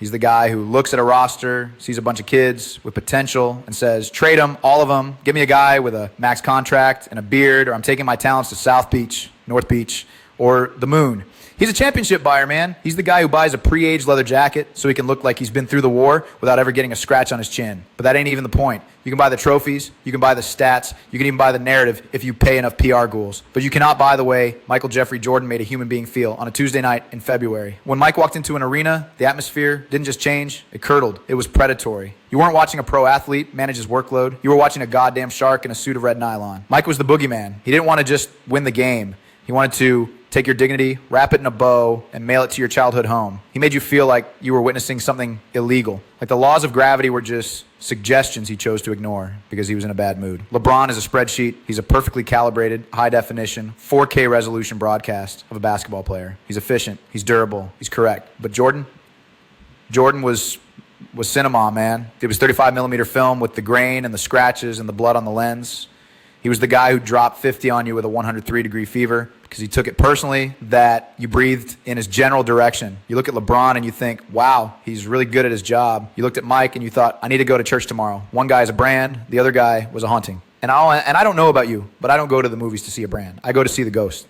He's the guy who looks at a roster, sees a bunch of kids with potential, and says, trade them, all of them. Give me a guy with a max contract and a beard, or I'm taking my talents to South Beach, North Beach, or the moon. He's a championship buyer, man. He's the guy who buys a pre-aged leather jacket so he can look like he's been through the war without ever getting a scratch on his chin. But that ain't even the point. You can buy the trophies, you can buy the stats, you can even buy the narrative if you pay enough PR ghouls. But you cannot buy the way Michael Jeffrey Jordan made a human being feel on a Tuesday night in February. When Mike walked into an arena, the atmosphere didn't just change, it curdled. It was predatory. You weren't watching a pro athlete manage his workload. You were watching a goddamn shark in a suit of red nylon. Mike was the boogeyman. He didn't want to just win the game. He wanted to take your dignity, wrap it in a bow, and mail it to your childhood home. He made you feel like you were witnessing something illegal. Like the laws of gravity were just suggestions he chose to ignore because he was in a bad mood. LeBron is a spreadsheet. He's a perfectly calibrated, high-definition, 4K resolution broadcast of a basketball player. He's efficient. He's durable. He's correct. But Jordan was cinema, man. It was 35mm film with the grain and the scratches and the blood on the lens. He was the guy who dropped 50 on you with a 103-degree fever because he took it personally that you breathed in his general direction. You look at LeBron and you think, wow, he's really good at his job. You looked at Mike and you thought, I need to go to church tomorrow. One guy is a brand, the other guy was a haunting. And I don't know about you, but I don't go to the movies to see a brand. I go to see the ghost.